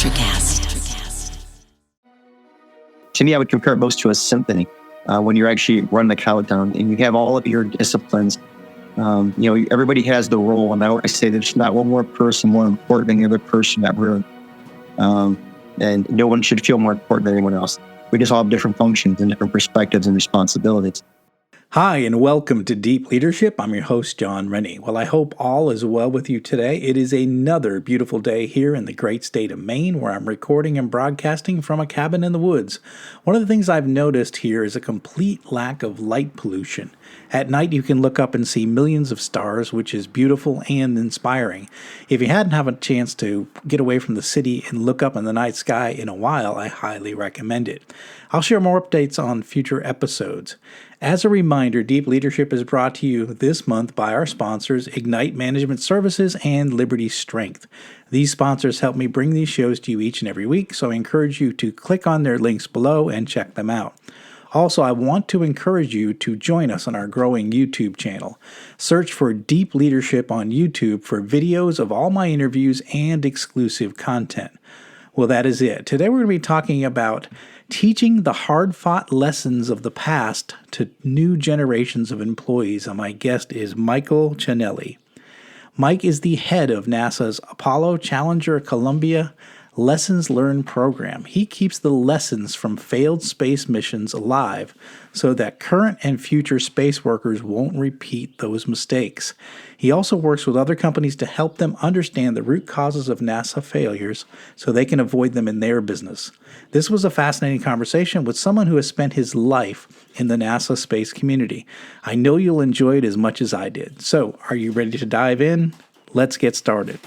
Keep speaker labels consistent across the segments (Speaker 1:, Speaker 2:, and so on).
Speaker 1: Futurecast.
Speaker 2: To me, I would compare it most to a symphony when you're actually running the countdown and you have all of your disciplines. Everybody has the role, and I always say there's not one more person more important than the other person in that room. And no one should feel more important than anyone else. We just all have different functions and different perspectives and responsibilities.
Speaker 3: Hi, and welcome to Deep Leadership. I'm your host, John Rennie. Well, I hope all is well with you today. It is another beautiful day here in the great state of Maine, where I'm recording and broadcasting from a cabin in the woods. One of the things I've noticed here is a complete lack of light pollution. At night, you can look up and see millions of stars, which is beautiful and inspiring. If you hadn't had a chance to get away from the city and look up in the night sky in a while, I highly recommend it. I'll share more updates on future episodes. As a reminder, Deep Leadership is brought to you this month by our sponsors, Ignite Management Services and Liberty Strength. These sponsors help me bring these shows to you each and every week, so I encourage you to click on their links below and check them out. Also, I want to encourage you to join us on our growing YouTube channel. Search for Deep Leadership on YouTube for videos of all my interviews and exclusive content. Well, that is it. Today we're going to be talking about teaching the hard-fought lessons of the past to new generations of employees, and my guest is Michael Ciannilli. Mike is the head of NASA's Apollo Challenger Columbia Lessons Learned program. He keeps the lessons from failed space missions alive so that current and future space workers won't repeat those mistakes. He also works with other companies to help them understand the root causes of NASA failures so they can avoid them in their business. This was a fascinating conversation with someone who has spent his life in the NASA space community. I know you'll enjoy it as much as I did. So, are you ready to dive in? Let's get started.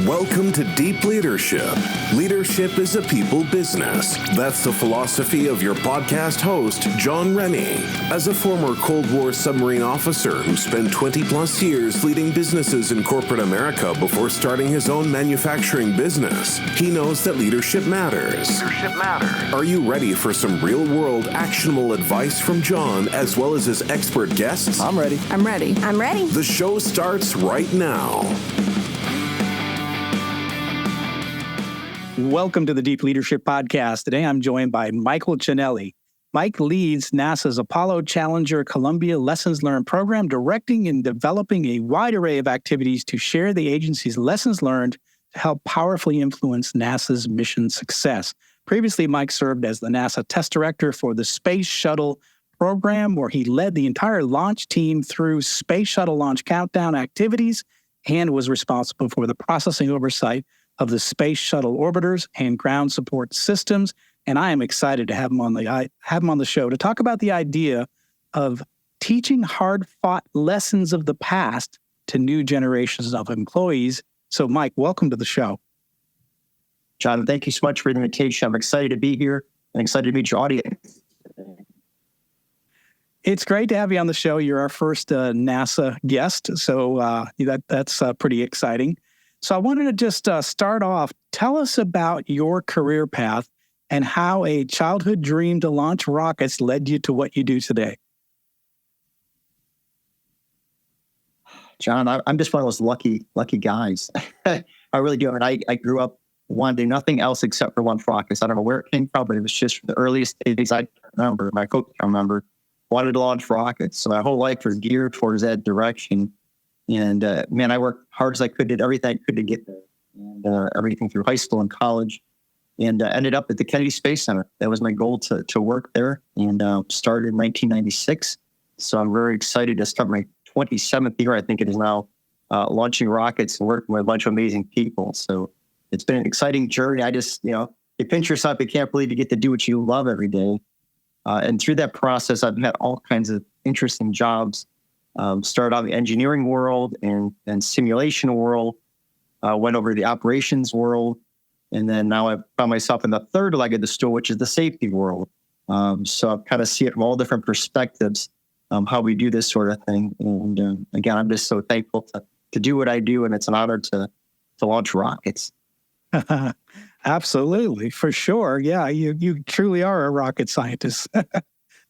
Speaker 4: Welcome to Deep Leadership. Leadership is a people business. That's the philosophy of your podcast host, John Rennie. As a former Cold War submarine officer who spent 20 plus years leading businesses in corporate America before starting his own manufacturing business, he knows that leadership matters. Are you ready for some real-world actionable advice from John as well as his expert guests?
Speaker 2: I'm ready.
Speaker 1: I'm ready.
Speaker 4: The show starts right now.
Speaker 3: Welcome to the Deep Leadership Podcast. Today I'm joined by Michael Ciannilli. Mike leads NASA's Apollo Challenger Columbia Lessons Learned program, directing and developing a wide array of activities to share the agency's lessons learned to help powerfully influence NASA's mission success. Previously, Mike served as the NASA test director for the Space Shuttle Program, where he led the entire launch team through Space Shuttle launch countdown activities and was responsible for the processing oversight of the Space Shuttle orbiters and ground support systems. And I am excited to have him on the show to talk about the idea of teaching hard-fought lessons of the past to new generations of employees. So, Mike, welcome to the show.
Speaker 2: John, thank you so much for the invitation. I'm excited to be here and excited to meet your audience.
Speaker 3: It's great to have you on the show. You're our first NASA guest, so that's pretty exciting. So I wanted to just start off. Tell us about your career path and how a childhood dream to launch rockets led you to what you do today.
Speaker 2: John, I'm just one of those lucky guys. I really do. I mean, I grew up wanting nothing else except for launch rockets. I don't know where it came from, but it was just from the earliest days I remember. My coach, I remember, wanted to launch rockets. So my whole life was geared towards that direction. And I worked hard as I could, did everything I could to get there, and everything through high school and college, and ended up at the Kennedy Space Center. That was my goal to work there, and started in 1996. So I'm very excited to start my 27th year, I think it is now, launching rockets and working with a bunch of amazing people. So it's been an exciting journey. I just, you pinch yourself, you can't believe you get to do what you love every day. And through that process, I've met all kinds of interesting jobs. Started out in the engineering world and simulation world, went over to the operations world, and then now I found myself in the third leg of the stool, which is the safety world. So I kind of see it from all different perspectives, how we do this sort of thing. And again, I'm just so thankful to do what I do, and it's an honor to launch rockets.
Speaker 3: Absolutely, for sure. Yeah, you truly are a rocket scientist.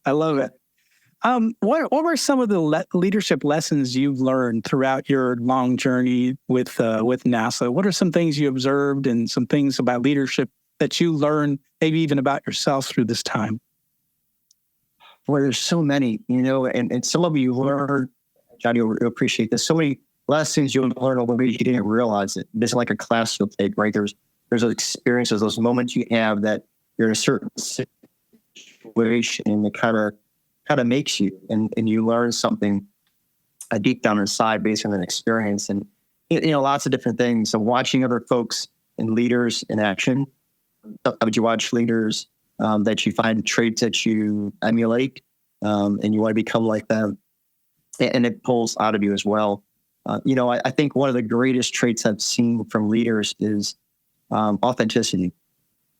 Speaker 3: I love it. What were some of the leadership lessons you've learned throughout your long journey with NASA? What are some things you observed and some things about leadership that you learned, maybe even about yourself through this time?
Speaker 2: Well, there's so many, and some of you learn, Johnny, you'll appreciate this. So many lessons you'll learn, although maybe you didn't realize it. This is like a class you'll take, right? There's those experiences, those moments you have that you're in a certain situation, and it kind of makes you, and you learn something deep down inside based on an experience, and lots of different things. So watching other folks and leaders in action. Would you watch leaders that you find traits that you emulate, and you want to become like them, and it pulls out of you as well. I think one of the greatest traits I've seen from leaders is authenticity.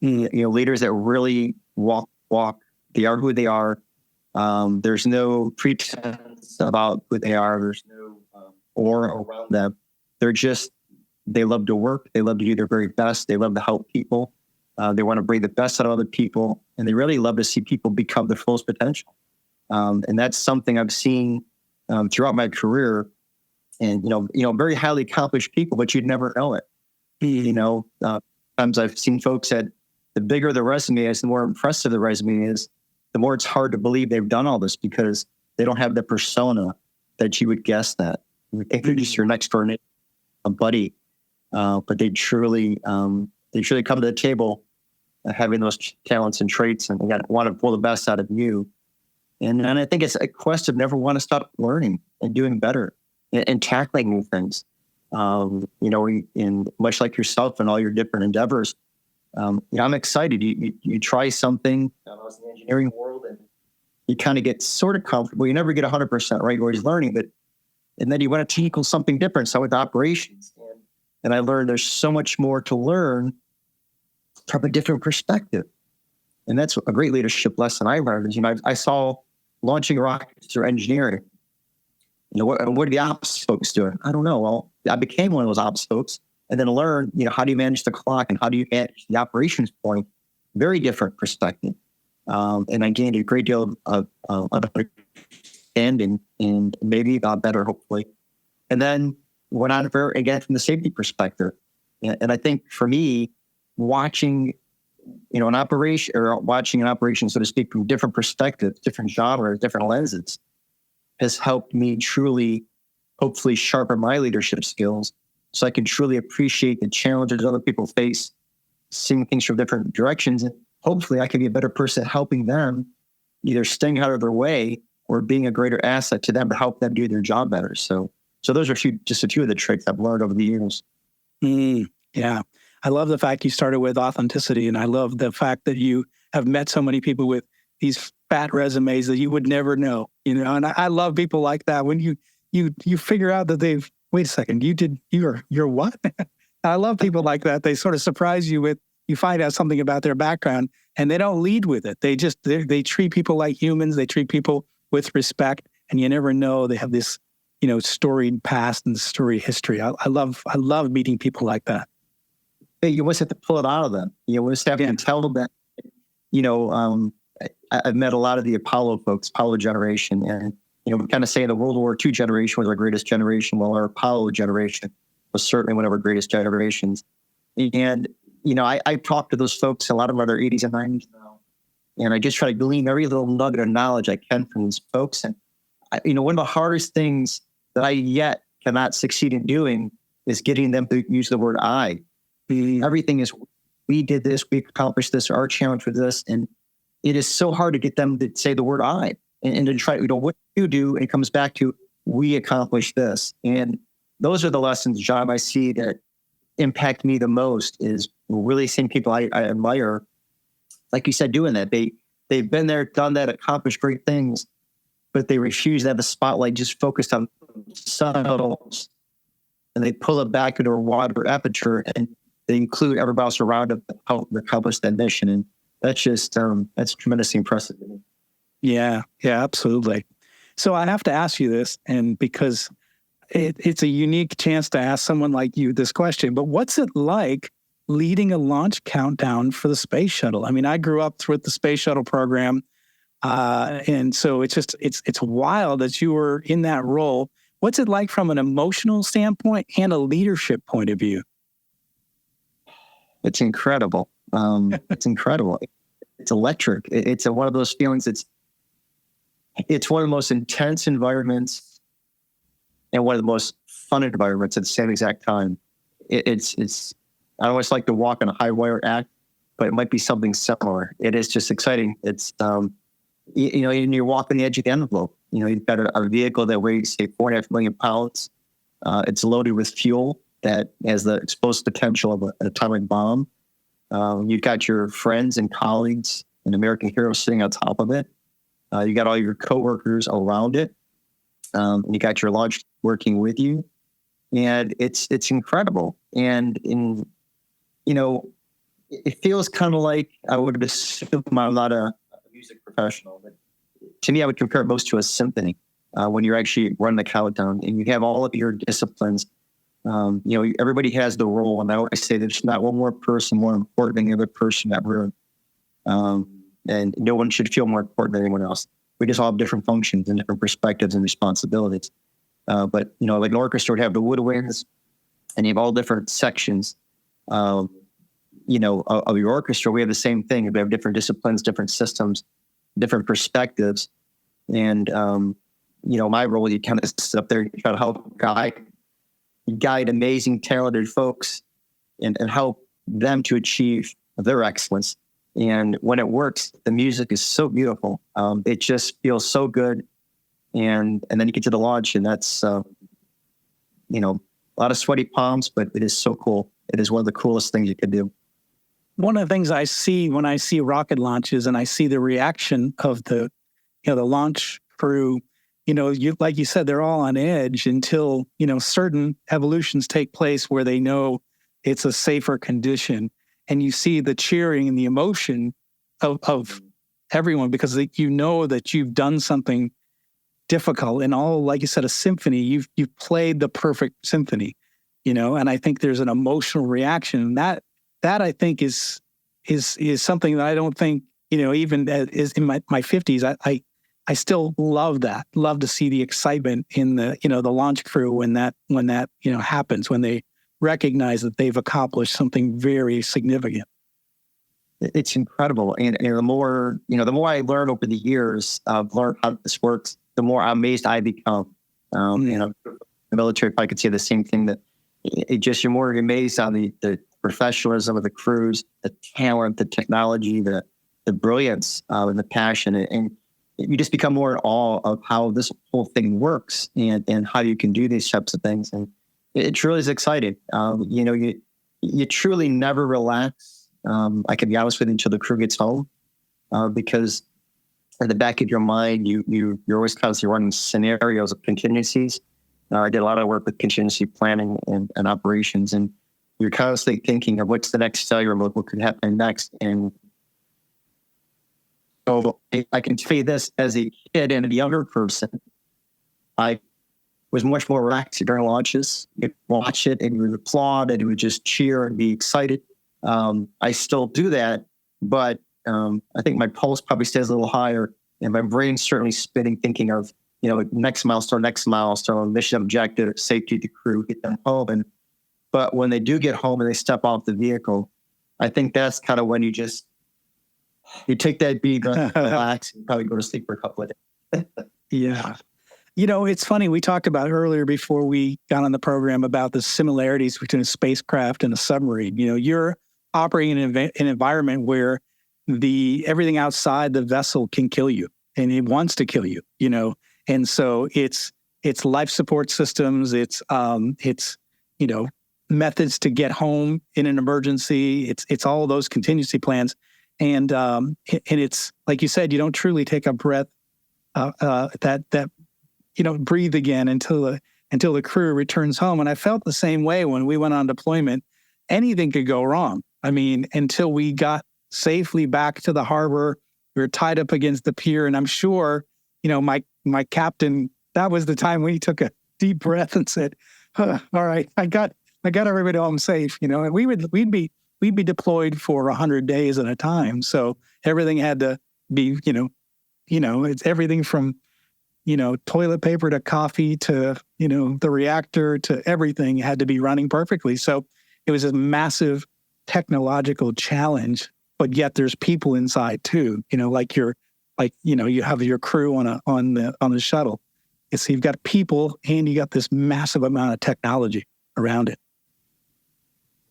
Speaker 2: Leaders that really walk. They are who they are. There's no pretense about who they are. There's no aura around them. They love to work. They love to do their very best. They love to help people. They want to bring the best out of other people, and they really love to see people become their fullest potential. And that's something I've seen throughout my career. And very highly accomplished people, but you'd never know it. Sometimes I've seen folks that the bigger the resume is, the more impressive the resume is, the more it's hard to believe they've done all this because they don't have the persona that you would guess that. You think they're just your next door neighbor, a buddy, but they truly come to the table having those talents and traits, and they want to pull the best out of you. And I think it's a quest of never want to stop learning and doing better and tackling new things. And much like yourself and all your different endeavors, I'm excited. You try something. I was in the engineering world, and you kind of get sort of comfortable. You never get 100% right. You're always learning, and then you want to tackle something different. So with operations, and I learned there's so much more to learn from a different perspective. And that's a great leadership lesson I learned. Is, I saw launching rockets through engineering. What are the ops folks doing? I don't know. Well, I became one of those ops folks, and then learned, how do you manage the clock and how do you manage the operations point? Very different perspective. And I gained a great deal of understanding and maybe got better, hopefully. And then went on again from the safety perspective. And I think for me, watching an operation, so to speak, from different perspectives, different genres, different lenses, has helped me truly, hopefully, sharpen my leadership skills so I can truly appreciate the challenges other people face, seeing things from different directions. And hopefully I can be a better person helping them, either staying out of their way or being a greater asset to them to help them do their job better. So those are just a few of the tricks I've learned over the years.
Speaker 3: Yeah. I love the fact you started with authenticity, and I love the fact that you have met so many people with these fat resumes that you would never know, and I love people like that. When you figure out that wait a second, you're what? I love people like that. They sort of surprise you you find out something about their background, and they don't lead with it. They treat people like humans. They treat people with respect, and you never know they have this, storied past and storied history. I love meeting people like that.
Speaker 2: You almost have to pull it out of them. You almost have to tell them that, I've met a lot of the Apollo folks, Apollo generation. And, we kind of say the World War II generation was our greatest generation. Well, our Apollo generation was certainly one of our greatest generations. And, I talk to those folks, a lot of them are their 80s and 90s now. And I just try to glean every little nugget of knowledge I can from these folks. And, one of the hardest things that I yet cannot succeed in doing is getting them to use the word I. Everything is, we did this, we accomplished this, our challenge for this. And it is so hard to get them to say the word I and to try, what you do, and it comes back to, we accomplished this. And those are the lessons, John, I see that impact me the most, is really seeing people I admire, like you said, doing that. They've been there, done that, accomplished great things, but they refuse to have the spotlight just focused on subtles. And they pull it back into a wider aperture, and they include everybody else around them to help accomplish that mission. And that's just, that's tremendously impressive to me.
Speaker 3: Yeah, absolutely. So I have to ask you this, and because it's a unique chance to ask someone like you this question, but what's it like leading a launch countdown for the Space Shuttle? I mean, I grew up with the Space Shuttle program. And so it's wild that you were in that role. What's it like from an emotional standpoint and a leadership point of view?
Speaker 2: It's incredible. It's incredible. It's electric. It's one of those feelings. It's one of the most intense environments and one of the most fun environments at the same exact time. It's I always like to walk on a high wire act, but it might be something similar. It is just exciting. It's and you're walking the edge of the envelope. You've got a vehicle that weighs, say, 4.5 million pounds. It's loaded with fuel that has the explosive potential of an atomic bomb. You've got your friends and colleagues and American heroes sitting on top of it. You got all your coworkers around it. And you got your launch working with you. And it's incredible. And it feels kind of like, I would assume I'm not a music professional, but to me, I would compare it most to a symphony when you're actually running the countdown and you have all of your disciplines. Everybody has the role. And I always say there's not one more person more important than the other person in that room. And no one should feel more important than anyone else. We just all have different functions and different perspectives and responsibilities. But like an orchestra would have the woodwinds, and you have all different sections, of your orchestra. We have the same thing. We have different disciplines, different systems, different perspectives. And, my role, you kind of sit up there and try to help guide amazing, talented folks and help them to achieve their excellence. And when it works, the music is so beautiful. It just feels so good. And then you get to the launch, and that's, a lot of sweaty palms, but it is so cool. It is one of the coolest things you can do.
Speaker 3: One of the things I see when I see rocket launches and I see the reaction of the launch crew, like you said, they're all on edge until, certain evolutions take place where they know it's a safer condition. And you see the cheering and the emotion of everyone because that you've done something difficult and all, like you said, a symphony. You've played the perfect symphony, and I think there's an emotional reaction. That I think is something that I don't think, even is in my 50s, I still love that. Love to see the excitement in the launch crew when that happens, when they recognize that they've accomplished something very significant.
Speaker 2: It's incredible. And the more I learn over the years, I've learned how this works, the more amazed I become. The military, I could say the same thing, that you're more amazed on the professionalism of the crews, the talent, the technology, the brilliance, and the passion. And you just become more in awe of how this whole thing works and how you can do these types of things. And it truly is exciting. You truly never relax. I can be honest with you until the crew gets home, because at the back of your mind, you're always constantly running scenarios of contingencies. I did a lot of work with contingency planning and operations, and you're constantly thinking of what's the next failure mode, what could happen next. And so I can tell you this, as a kid and a younger person, I was much more relaxed during launches. You'd watch it and you would applaud and you would just cheer and be excited. I still do that, but I think my pulse probably stays a little higher and my brain's certainly spinning, thinking of, next milestone, mission objective, safety of the crew, get them home. But when they do get home and they step off the vehicle, I think that's kind of when you take that beat, relax, and probably go to sleep for a couple of days.
Speaker 3: Yeah. It's funny. We talked about earlier before we got on the program about the similarities between a spacecraft and a submarine. You're operating in an environment where everything outside the vessel can kill you, and it wants to kill you. And so it's life support systems. It's methods to get home in an emergency. It's all of those contingency plans, and it's like you said, you don't truly take a breath that breathe again until the crew returns home. And I felt the same way when we went on deployment. Anything could go wrong. I mean, until we got safely back to the harbor, we were tied up against the pier. And I'm sure, my captain, that was the time when he took a deep breath and said, all right, I got everybody home safe, and we'd be deployed for 100 days at a time. So everything had to be,
Speaker 1: it's everything from, toilet paper to coffee to, the reactor to everything had to be running perfectly. So it was a massive technological challenge, but yet there's people inside too, you have your crew on the shuttle. So you've got people and you got this massive amount of technology around it.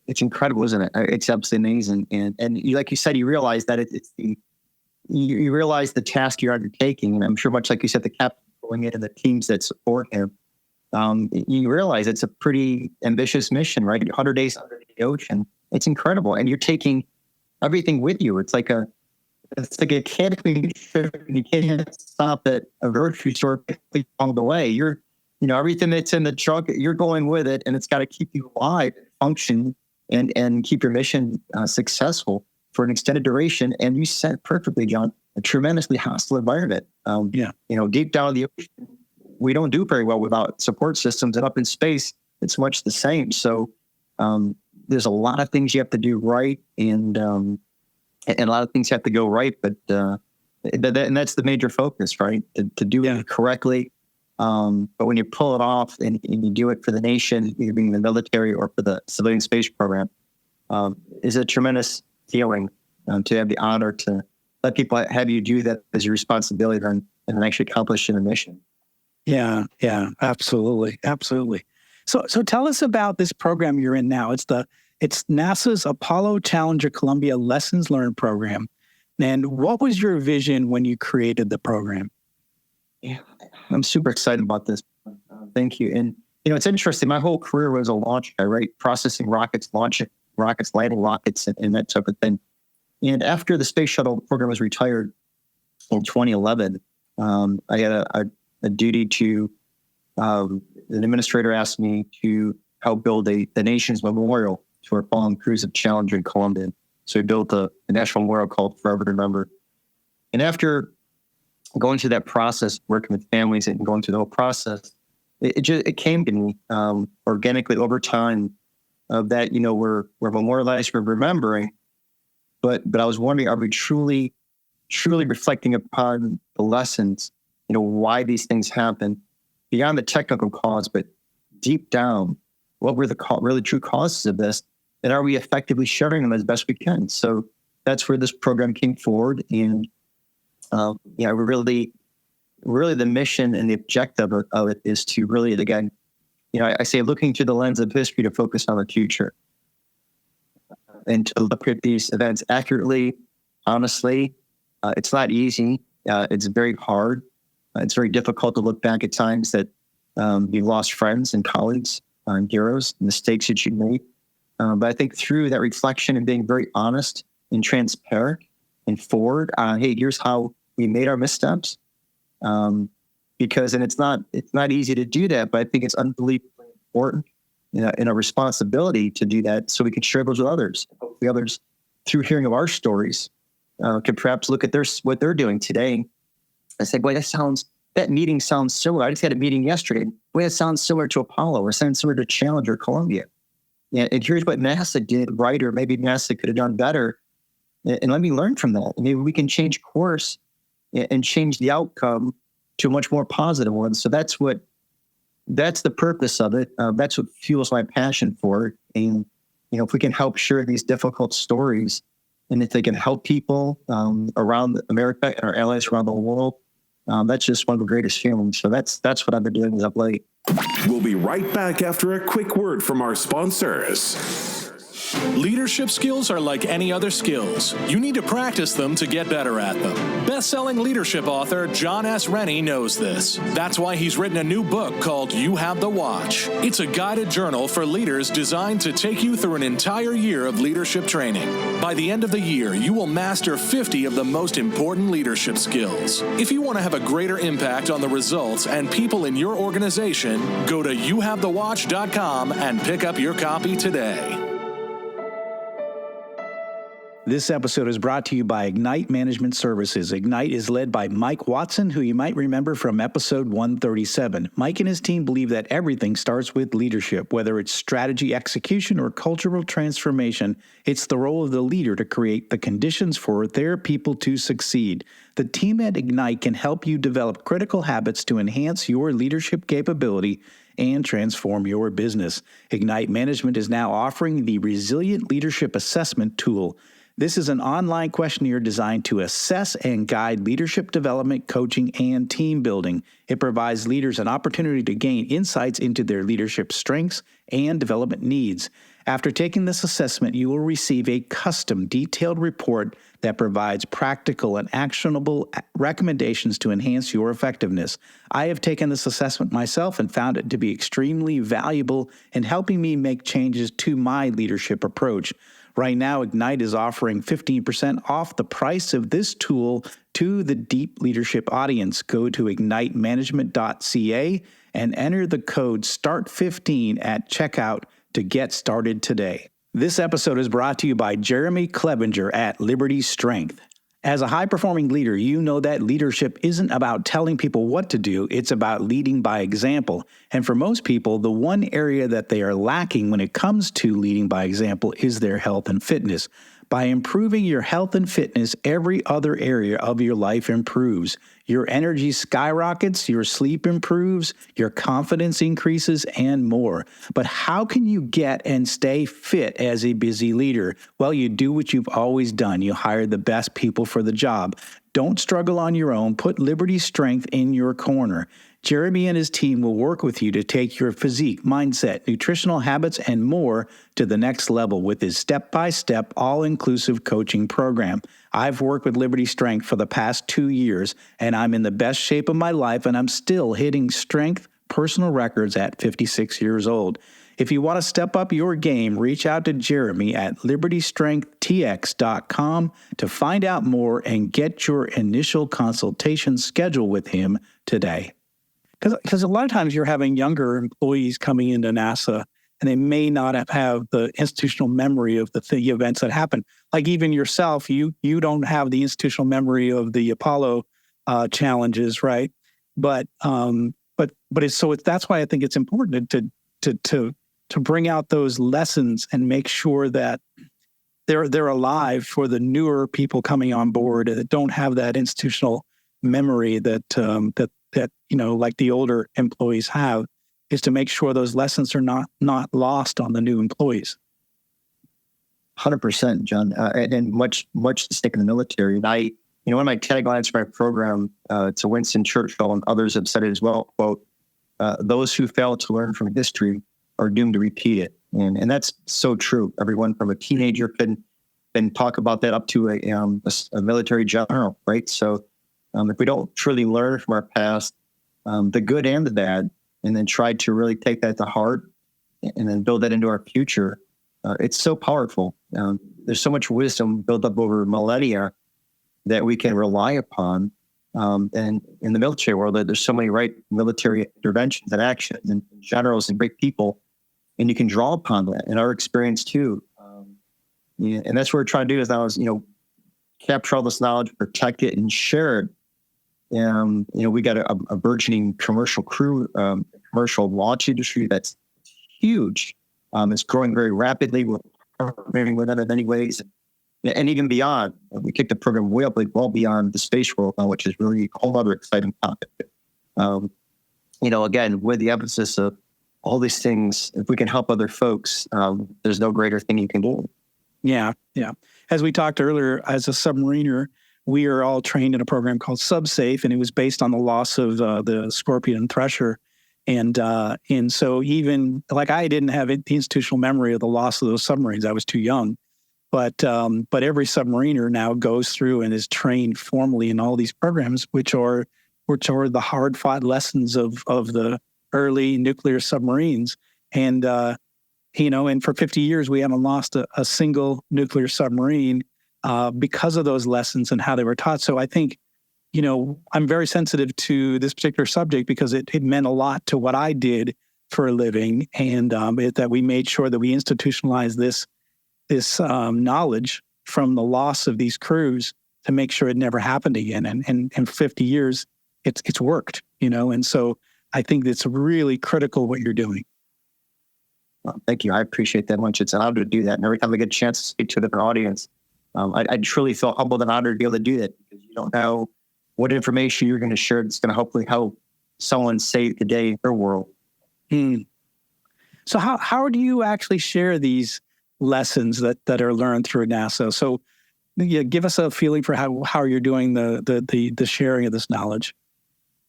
Speaker 2: It's incredible, isn't it? It's absolutely amazing. And you, like you said, you realize that you realize the task you're undertaking. And I'm sure, much like you said, the captain going into the teams that support him, you realize it's a pretty ambitious mission, right? 100 days under the ocean. It's incredible. And you're taking everything with you. It's like a camping trip. You can't stop at a grocery store along the way. Everything that's in the truck, you're going with it, and it's got to keep you alive, function, and keep your mission successful for an extended duration. And you said perfectly, John, a tremendously hostile environment. Deep down in the ocean, we don't do very well without support systems, and up in space, it's much the same. So there's a lot of things you have to do right, and a lot of things have to go right. But and that's the major focus, right? To do it correctly. But when you pull it off and you do it for the nation, either being the military or for the civilian space program, is a tremendous feeling to have the honor to let people have you do that as your responsibility and actually accomplishing a mission.
Speaker 1: Yeah, absolutely. So tell us about this program you're in now. It's NASA's Apollo Challenger Columbia Lessons Learned program. And what was your vision when you created the program?
Speaker 2: Yeah, I'm super excited about this. Thank you. And, it's interesting. My whole career was a launch guy, right? Processing rockets, launching rockets, landing rockets, and that type of thing. And after the Space Shuttle Program was retired in 2011, I had a duty to, an administrator asked me to help build the nation's memorial to our fallen crews of Challenger and Columbia. So we built a national memorial called Forever to Remember. And after going through that process, working with families and going through the whole process, it came to me organically over time of that, we're memorializing, we're remembering, but I was wondering, are we truly reflecting upon the lessons, why these things happen beyond the technical cause, but deep down, what were the really true causes of this? And are we effectively sharing them as best we can? So that's where this program came forward. And really the mission and the objective of it is to really, again, I say looking through the lens of history to focus on the future and to look at these events accurately, honestly. It's not easy. It's very hard. It's very difficult to look back at times that you've lost friends and colleagues and heroes, mistakes that you made. But I think through that reflection and being very honest and transparent and forward, hey, here's how we made our missteps. And it's not easy to do that, but I think it's unbelievably important, in a responsibility to do that so we can share those with others. Hopefully others, through hearing of our stories, can perhaps look at what they're doing today and say, boy, that meeting sounds similar. I just had a meeting yesterday. Boy, it sounds similar to Apollo or sounds similar to Challenger, Columbia. And here's what NASA did right, or maybe NASA could have done better. And let me learn from that. Maybe we can change course and change the outcome to a much more positive one. So that's the purpose of it. That's what fuels my passion for it. And, if we can help share these difficult stories, and if they can help people around America and our allies around the world, that's just one of the greatest feelings. So that's what I've been doing as of late.
Speaker 4: We'll be right back after a quick word from our sponsors.
Speaker 5: Leadership skills are like any other skills. You need to practice them to get better at them. Best-selling leadership author John S. Rennie knows this. That's why he's written a new book called You Have the Watch. It's a guided journal for leaders designed to take you through an entire year of leadership training. By the end of the year, you will master 50 of the most important leadership skills. If you want to have a greater impact on the results and people in your organization, go to youhavethewatch.com and pick up your copy today.
Speaker 3: This episode is brought to you by Ignite Management Services. Ignite is led by Mike Watson, who you might remember from episode 137. Mike and his team believe that everything starts with leadership. Whether it's strategy execution or cultural transformation, it's the role of the leader to create the conditions for their people to succeed. The team at Ignite can help you develop critical habits to enhance your leadership capability and transform your business. Ignite Management is now offering the Resilient Leadership Assessment Tool. This is an online questionnaire designed to assess and guide leadership development, coaching, and team building. It provides leaders an opportunity to gain insights into their leadership strengths and development needs. After taking this assessment, you will receive a custom, detailed report that provides practical and actionable recommendations to enhance your effectiveness. I have taken this assessment myself and found it to be extremely valuable in helping me make changes to my leadership approach. Right now, Ignite is offering 15% off the price of this tool to the deep leadership audience. Go to ignitemanagement.ca and enter the code START15 at checkout to get started today. This episode is brought to you by Jeremy Clevenger at Liberty Strength. As a high-performing leader, you know that leadership isn't about telling people what to do, it's about leading by example. And for most people, the one area that they are lacking when it comes to leading by example is their health and fitness. By improving your health and fitness, every other area of your life improves. Your energy skyrockets, your sleep improves, your confidence increases, and more. But how can you get and stay fit as a busy leader? Well, you do what you've always done. You hire the best people for the job. Don't struggle on your own. Put Liberty Strength in your corner. Jeremy and his team will work with you to take your physique, mindset, nutritional habits, and more to the next level with his step-by-step, all-inclusive coaching program. I've worked with Liberty Strength for the past 2 years, and I'm in the best shape of my life, and I'm still hitting strength personal records at 56 years old. If you want to step up your game, reach out to Jeremy at libertystrengthtx.com to find out more and get your initial consultation scheduled with him today.
Speaker 1: Because a lot of times you're having younger employees coming into NASA and they may not have the institutional memory of the events that happen. Like even yourself, you don't have the institutional memory of the Apollo challenges, right? But that's why I think it's important to bring out those lessons and make sure that they're alive for the newer people coming on board that don't have that institutional memory that like the older employees have, is to make sure those lessons are not lost on the new employees.
Speaker 2: 100%, John, and much to stick in the military. And one of my taglines for my program, to Winston Churchill and others have said it as well, quote, those who fail to learn from history are doomed to repeat it. And that's so true. Everyone from a teenager can talk about that up to a military general, right? So if we don't truly learn from our past, the good and the bad, and then try to really take that to heart and then build that into our future, it's so powerful. There's so much wisdom built up over millennia that we can rely upon. And in the military world, there's so many right military interventions and actions and generals and great people, and you can draw upon that in our experience too. And that's what we're trying to do is now is, capture all this knowledge, protect it, and share it. We got a burgeoning commercial commercial launch industry that's huge. It's growing very rapidly. We're partnering with them in many ways, and even beyond. We kicked the program way up, well beyond the space world now, which is really a whole other exciting topic. Again, with the emphasis of all these things, if we can help other folks, there's no greater thing you can do.
Speaker 1: Yeah. As we talked earlier, as a submariner, we are all trained in a program called SubSafe, and it was based on the loss of the Scorpion and Thresher. And so even like I didn't have the institutional memory of the loss of those submarines. I was too young. But every submariner now goes through and is trained formally in all these programs, which are the hard-fought lessons of the early nuclear submarines. And and for 50 years we haven't lost a single nuclear submarine because of those lessons and how they were taught. So I think, I'm very sensitive to this particular subject because it meant a lot to what I did for a living, and that we made sure that we institutionalized this knowledge from the loss of these crews to make sure it never happened again. And in 50 years, it's worked, and so I think it's really critical what you're doing.
Speaker 2: Well, thank you. I appreciate that much. It's an honor to do that. And every time I get a chance to speak to a different audience, I truly feel humbled and honored to be able to do that, because you don't know what information you're going to share that's going to hopefully help someone save the day in their world.
Speaker 1: So how do you actually share these lessons that are learned through NASA? So give us a feeling for how you're doing the sharing of this knowledge.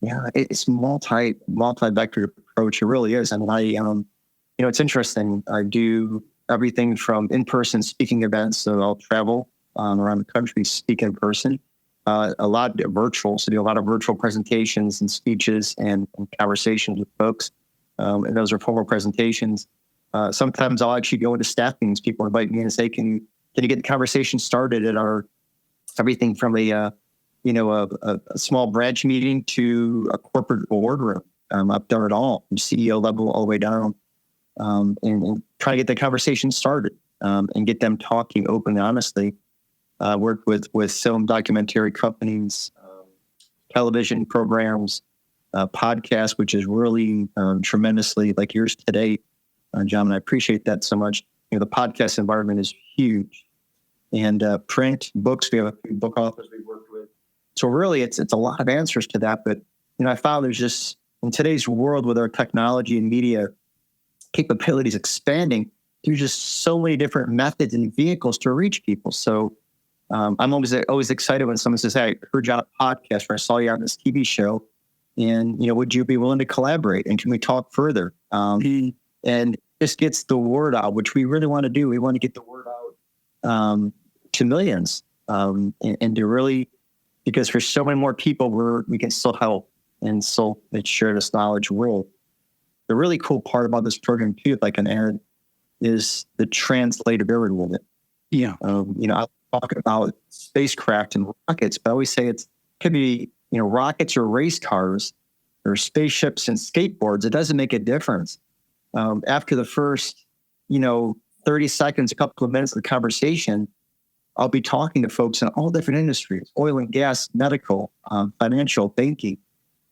Speaker 2: Yeah, it's multi-vector approach. It really is. I mean, it's interesting. I do everything from in-person speaking events. So I'll travel around the country, speak in person. A lot virtual. So do a lot of virtual presentations and speeches and conversations with folks. And those are formal presentations. Sometimes I'll actually go into staff meetings. People invite me and say, can you get the conversation started at our everything from a small branch meeting to a corporate boardroom. I've done it all, from CEO level all the way down, and try to get the conversation started and get them talking openly, honestly. Worked with film documentary companies, television programs, podcasts, which is really tremendously like yours today, John. And I appreciate that so much. The podcast environment is huge, and print books. We have a few book authors we've worked with. So really, it's a lot of answers to that. But I found there's just, in today's world with our technology and media capabilities expanding, there's just so many different methods and vehicles to reach people. So I'm always excited when someone says, "Hey, I heard you on a podcast, or I saw you on this TV show, and would you be willing to collaborate? And can we talk further?" And this gets the word out, which we really want to do. We want to get the word out to millions, and to really, because for so many more people, we can still help and still share this knowledge world. The really cool part about this program too, if I can add, is the translatability with it.
Speaker 1: Yeah.
Speaker 2: I talk about spacecraft and rockets, but I always say it could be, rockets or race cars or spaceships and skateboards. It doesn't make a difference. After the first, 30 seconds, a couple of minutes of the conversation, I'll be talking to folks in all different industries: oil and gas, medical, financial, banking,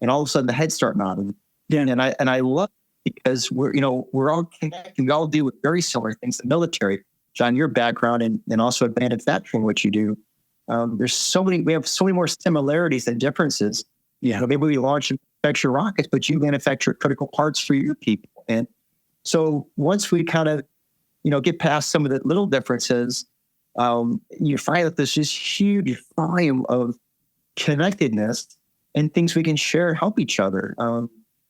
Speaker 2: and all of a sudden the heads start nodding. Yeah. And I love it because we're all connected. We all do very similar things. The military, John, your background and also at manufacturing, what you do. We have so many more similarities than differences. Yeah. Maybe we launch and manufacture rockets, but you manufacture critical parts for your people. And so once we kind of, get past some of the little differences, you find that there's this huge volume of connectedness and things we can share and help each other.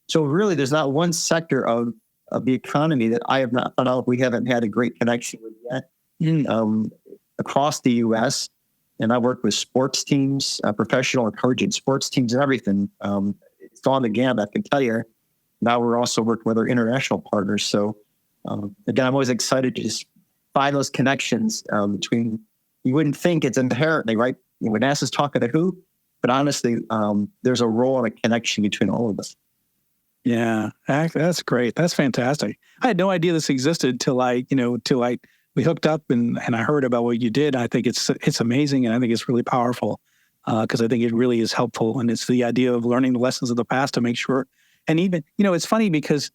Speaker 2: So really, there's not one sector of the economy that I have not found out we haven't had a great connection with yet. Across the U.S., and I work with sports teams, professional and collegiate sports teams and everything. It's gone the gamut, I can tell you. Now we're also working with our international partners. So again, I'm always excited to just find those connections between, you wouldn't think it's inherently, right? When NASA's talking to who, but honestly, there's a role and a connection between all of us.
Speaker 1: Yeah, that's great. That's fantastic. I had no idea this existed till we hooked up and I heard about what you did. I think it's amazing, and I think it's really powerful because I think it really is helpful. And it's the idea of learning the lessons of the past to make sure. And even, it's funny because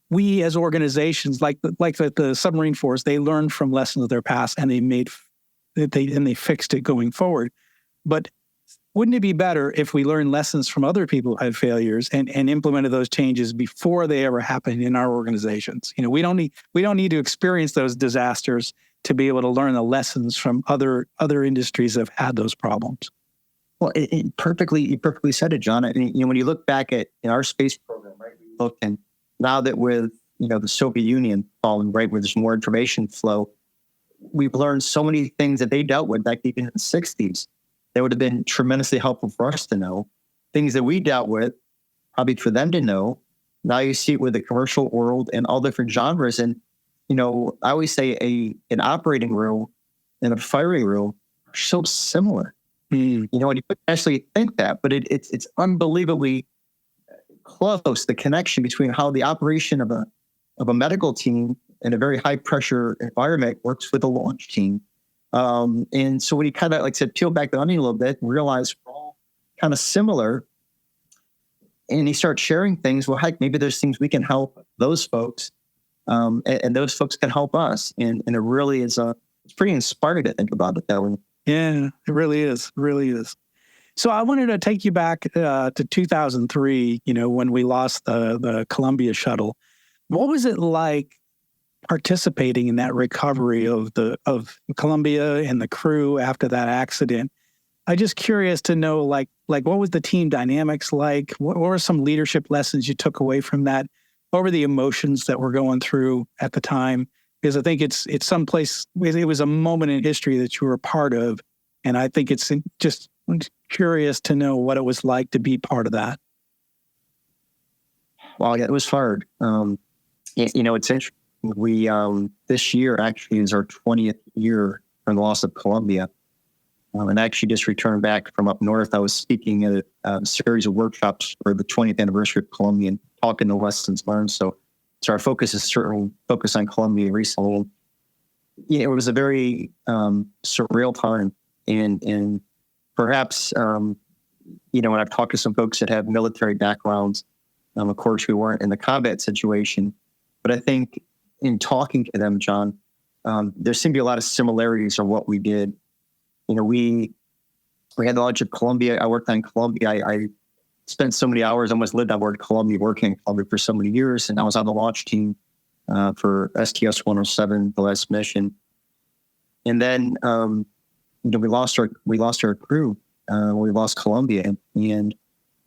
Speaker 1: we as organizations, like the submarine force, they learned from lessons of their past and they fixed it going forward. But wouldn't it be better if we learned lessons from other people who had failures and implemented those changes before they ever happened in our organizations? We don't need to experience those disasters to be able to learn the lessons from other industries that have had those problems.
Speaker 2: Well, you perfectly said it, John. I mean, when you look back at our space program, right? We look, and now that with the Soviet Union falling, right, where there's more information flow, we've learned so many things that they dealt with back even in the 60s. That would have been tremendously helpful for us to know. Things that we dealt with, probably for them to know. Now you see it with the commercial world and all different genres. And, I always say an operating room and a firing room are so similar. And you wouldn't actually think that, but it's unbelievably close, the connection between how the operation of a medical team in a very high pressure environment works with a launch team. And so when you kind of, like I said, peel back the onion a little bit and realize we're all kind of similar, and you start sharing things, well, heck, maybe there's things we can help those folks, and those folks can help us. And it really is, it's pretty inspiring to think about it that way.
Speaker 1: Yeah, it really is. It really is. So I wanted to take you back to 2003, when we lost the Columbia shuttle. What was it like participating in that recovery of Columbia and the crew after that accident? I'm just curious to know, like what was the team dynamics like? What were some leadership lessons you took away from that? What were the emotions that were going through at the time? Because I think it's someplace, it was a moment in history that you were a part of. And I think it's just curious to know what it was like to be part of that.
Speaker 2: Well, yeah, it was hard. It's interesting. We, this year actually is our 20th year from the loss of Columbia. And I actually just returned back from up north. I was speaking at a series of workshops for the 20th anniversary of Columbia and talking the lessons learned. So our focus is certainly focused on Columbia recently. It was a very surreal time. And perhaps, when I've talked to some folks that have military backgrounds, of course, we weren't in the combat situation. But I think in talking to them, John, there seemed to be a lot of similarities on what we did. We had the launch of Columbia. I worked on Columbia. I spent so many hours, almost lived on board Columbia, working on Columbia for so many years. And I was on the launch team for STS-107, the last mission. And then, we lost our crew. We lost Columbia. And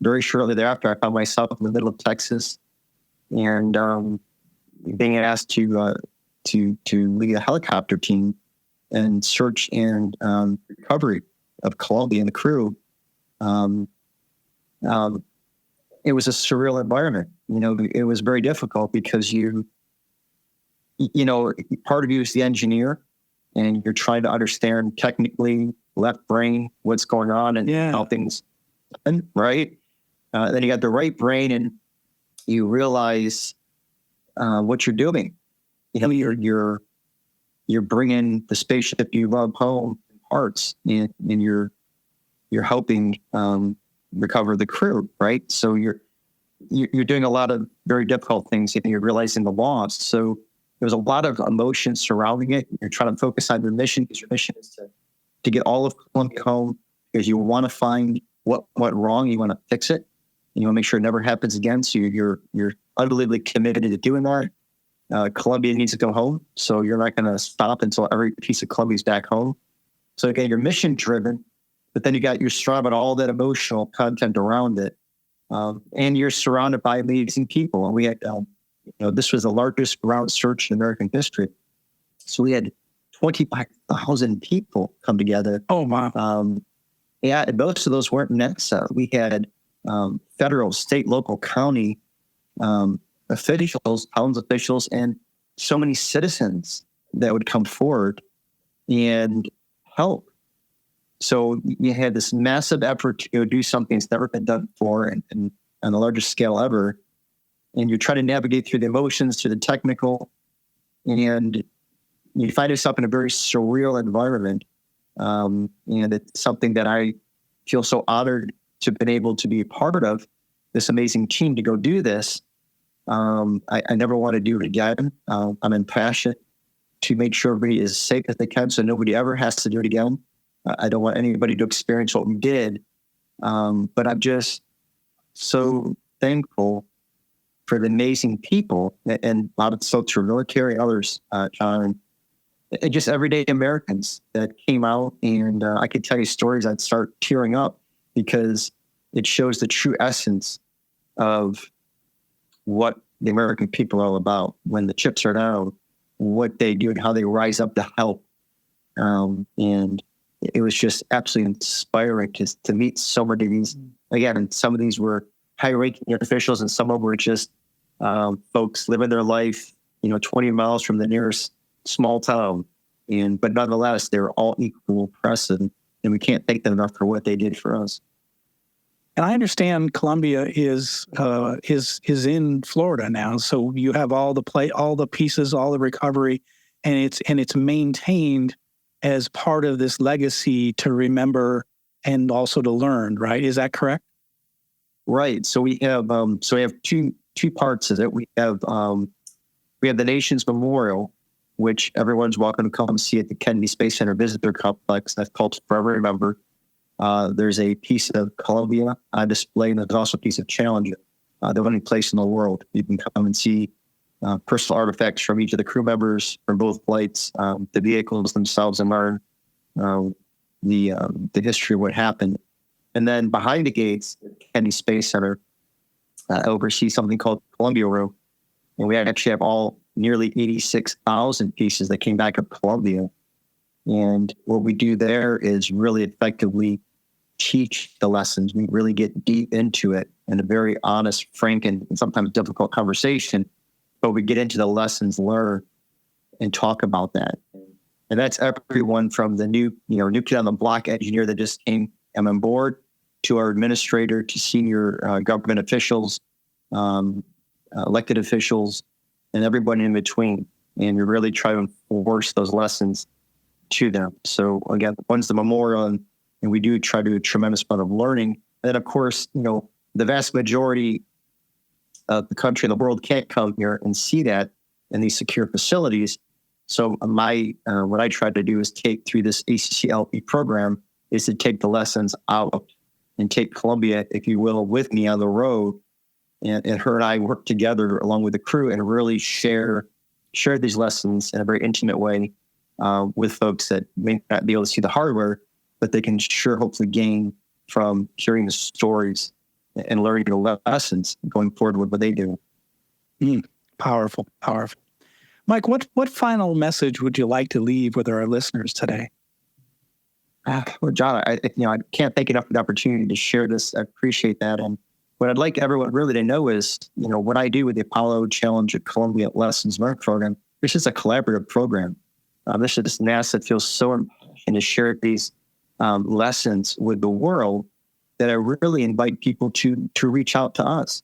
Speaker 2: very shortly thereafter, I found myself in the middle of Texas and being asked to lead a helicopter team and search and recovery of Columbia and the crew. It was a surreal environment. It was very difficult because part of you is the engineer, and you're trying to understand technically, left brain, what's going on and how things happen, right? Then you got the right brain, and you realize what you're doing. You're bringing the spaceship you love home in parts, and you're helping recover the crew, right? So you're doing a lot of very difficult things, and you're realizing the loss. So there's a lot of emotion surrounding it. You're trying to focus on your mission, because your mission is to get all of Columbia home, because you want to find what went wrong. You want to fix it. And you want to make sure it never happens again. So you're unbelievably committed to doing that. Columbia needs to go home, so you're not going to stop until every piece of Columbia is back home. So again, you're mission driven, but then you're surrounded by all that emotional content around it, and you're surrounded by amazing people. And we had, this was the largest ground search in American history, so we had 25,000 people come together.
Speaker 1: Oh wow!
Speaker 2: Yeah, and most of those weren't NASA. We had federal, state, local, county officials, towns officials, and so many citizens that would come forward and help. So you had this massive effort to go do something that's never been done before, and on the largest scale ever. And you're trying to navigate through the emotions, through the technical, and you find yourself in a very surreal environment. And it's something that I feel so honored to have been able to be a part of, this amazing team to go do this. I never want to do it again. I'm impassioned to make sure everybody is as safe as they can, so nobody ever has to do it again. I don't want anybody to experience what we did. But I'm just so thankful for the amazing people, and a lot of folks from military, others, John, and just everyday Americans that came out. And I could tell you stories, I'd start tearing up, because it shows the true essence of what the American people are all about. When the chips are down, what they do and how they rise up to help. And it was just absolutely inspiring to meet so many of these. Again, and some of these were high-ranking officials, and some of them were just folks living their life, 20 miles from the nearest small town. But nonetheless, they were all equally impressive, and we can't thank them enough for what they did for us.
Speaker 1: And I understand Columbia is in Florida now, so you have all the pieces, all the recovery, and it's maintained as part of this legacy to remember and also to learn, right? Is that correct?
Speaker 2: Right. So we have two parts of it. We have the nation's memorial, which everyone's welcome to come see at the Kennedy Space Center Visitor Complex. That's called Forever Remember. There's a piece of Columbia on display, and there's also a piece of Challenger, the only place in the world you can come and see personal artifacts from each of the crew members from both flights, the vehicles themselves, and learn the history of what happened. And then behind the gates, Kennedy Space Center oversees something called Columbia Room, and we actually have all nearly 86,000 pieces that came back of Columbia. And what we do there is really effectively teach the lessons. We really get deep into it in a very honest, frank, and sometimes difficult conversation, but we get into the lessons learned and talk about that. And that's everyone from the new kid on the block engineer that just came on board, to our administrator, to senior government officials, elected officials, and everyone in between. And we really try to enforce those lessons to them. So again, one's the memorial, and we do try to do a tremendous amount of learning. And then, of course, the vast majority of the country and the world can't come here and see that in these secure facilities. So what I try to do is take through this ACCLP program is to take the lessons out and take Columbia, if you will, with me on the road. And her and I work together along with the crew and really share these lessons in a very intimate way with folks that may not be able to see the hardware, but they can sure hopefully gain from hearing the stories and learning the lessons going forward with what they do.
Speaker 1: Powerful. Mike, what final message would you like to leave with our listeners today?
Speaker 2: Well, John, I can't thank enough for the opportunity to share this. I appreciate that. And what I'd like everyone really to know is, what I do with the Apollo Challenge at Columbia Lessons Learned program, this is a collaborative program. This NASA that feels so important to share these lessons with the world that I really invite people to reach out to us.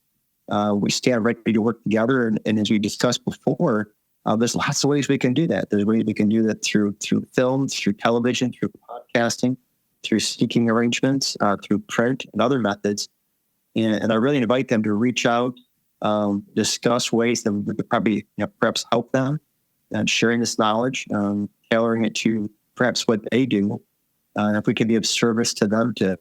Speaker 2: We stand ready to work together. And as we discussed before, there's lots of ways we can do that. There's ways we can do that through film, through television, through podcasting, through speaking arrangements, through print and other methods. And I really invite them to reach out, discuss ways that we could probably perhaps help them and sharing this knowledge, tailoring it to perhaps what they do. And if we can be of service to them to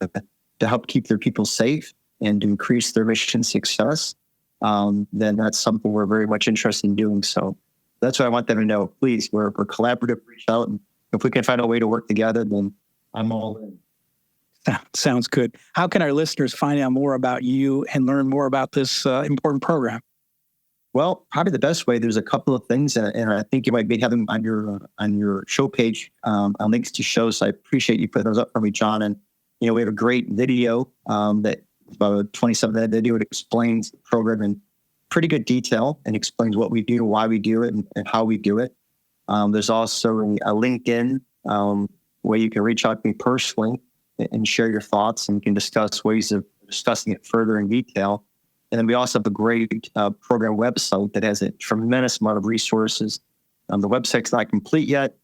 Speaker 2: help keep their people safe and to increase their mission success, then that's something we're very much interested in doing. So that's what I want them to know. Please, we're collaborative, reach out. And if we can find a way to work together, then I'm all in.
Speaker 1: Sounds good. How can our listeners find out more about you and learn more about this important program?
Speaker 2: Well, probably the best way, there's a couple of things, and I think you might be having on your show page links to shows. So I appreciate you putting those up for me, John. And, we have a great video that about a 27-minute video. It explains the program in pretty good detail and explains what we do, why we do it, and how we do it. There's also a LinkedIn where you can reach out to me personally and share your thoughts, and you can discuss ways of discussing it further in detail. And then we also have a great program website that has a tremendous amount of resources. The website's not complete yet,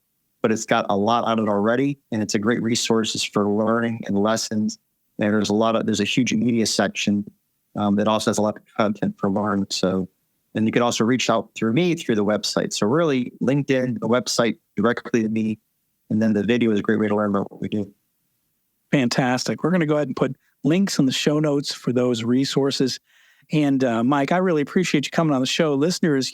Speaker 2: but it's got a lot on it already, and it's a great resources for learning and lessons. And there's a huge media section that also has a lot of content for learning. So, and you can also reach out through me through the website. So really, LinkedIn, the website directly to me, and then the video is a great way to learn about what we do.
Speaker 1: Fantastic. We're going to go ahead and put links in the show notes for those resources. And Mike, I really appreciate you coming on the show. Listeners,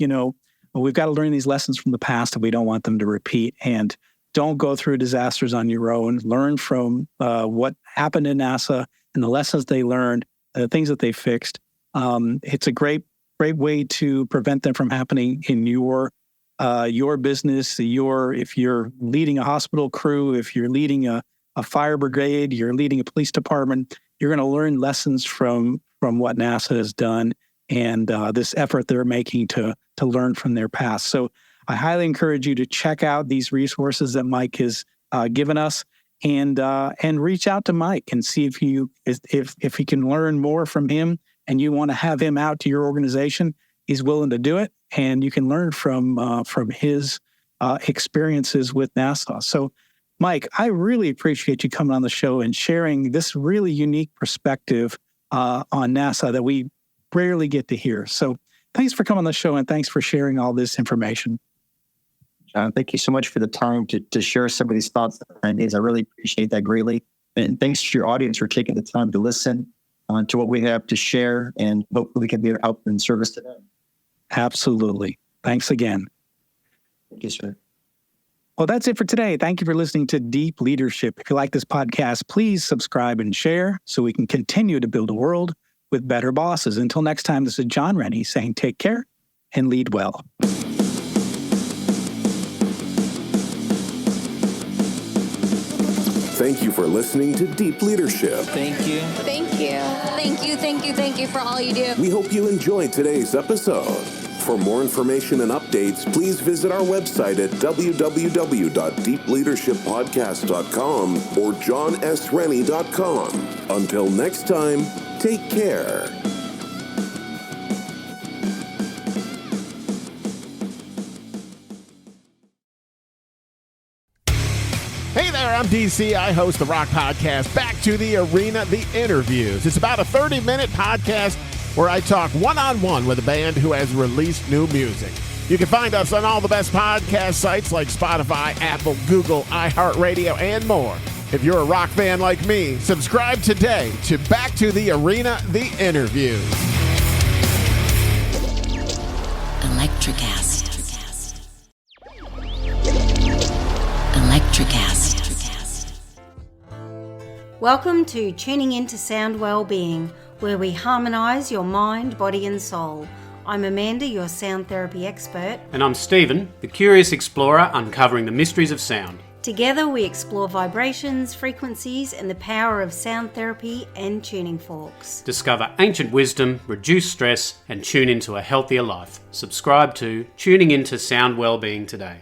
Speaker 1: we've got to learn these lessons from the past if we don't want them to repeat. And don't go through disasters on your own. Learn from what happened in NASA and the lessons they learned, the things that they fixed. It's a great way to prevent them from happening in your business. If you're leading a hospital crew, if you're leading a fire brigade, you're leading a police department, you're going to learn lessons from what NASA has done and this effort they're making to learn from their past. So I highly encourage you to check out these resources that Mike has given us and reach out to Mike and see if you can learn more from him and you want to have him out to your organization. He's willing to do it, and you can learn from his experiences with NASA. So Mike, I really appreciate you coming on the show and sharing this really unique perspective on NASA that we rarely get to hear. So thanks for coming on the show and thanks for sharing all this information.
Speaker 2: John, thank you so much for the time to share some of these thoughts and ideas. I really appreciate that greatly. And thanks to your audience for taking the time to listen to what we have to share, and hopefully we can be of help and service to them.
Speaker 1: Absolutely. Thanks again.
Speaker 2: Thank you, sir.
Speaker 1: Well, that's it for today. Thank you for listening to Deep Leadership. If you like this podcast, please subscribe and share so we can continue to build a world with better bosses. Until next time, this is John Rennie saying take care and lead well.
Speaker 4: Thank you for listening to Deep Leadership.
Speaker 6: Thank you.
Speaker 7: Thank you. Thank you, thank you, thank you for all you do.
Speaker 4: We hope you enjoyed today's episode. For more information and updates, please visit our website at www.deepleadershippodcast.com or johnsrennie.com. Until next time, take care.
Speaker 8: Hey there, I'm DC. I host the rock podcast, Back to the Arena, The Interviews. It's about a 30-minute podcast where I talk one-on-one with a band who has released new music. You can find us on all the best podcast sites like Spotify, Apple, Google, iHeartRadio, and more. If you're a rock fan like me, subscribe today to Back to the Arena, The Interviews.
Speaker 9: Electricast. Electricast.
Speaker 10: Welcome to Tuning Into Sound Wellbeing, where we harmonise your mind, body and soul. I'm Amanda, your sound therapy expert.
Speaker 11: And I'm Stephen, the curious explorer uncovering the mysteries of sound.
Speaker 10: Together we explore vibrations, frequencies and the power of sound therapy and tuning forks.
Speaker 11: Discover ancient wisdom, reduce stress and tune into a healthier life. Subscribe to Tuning Into Sound Wellbeing today.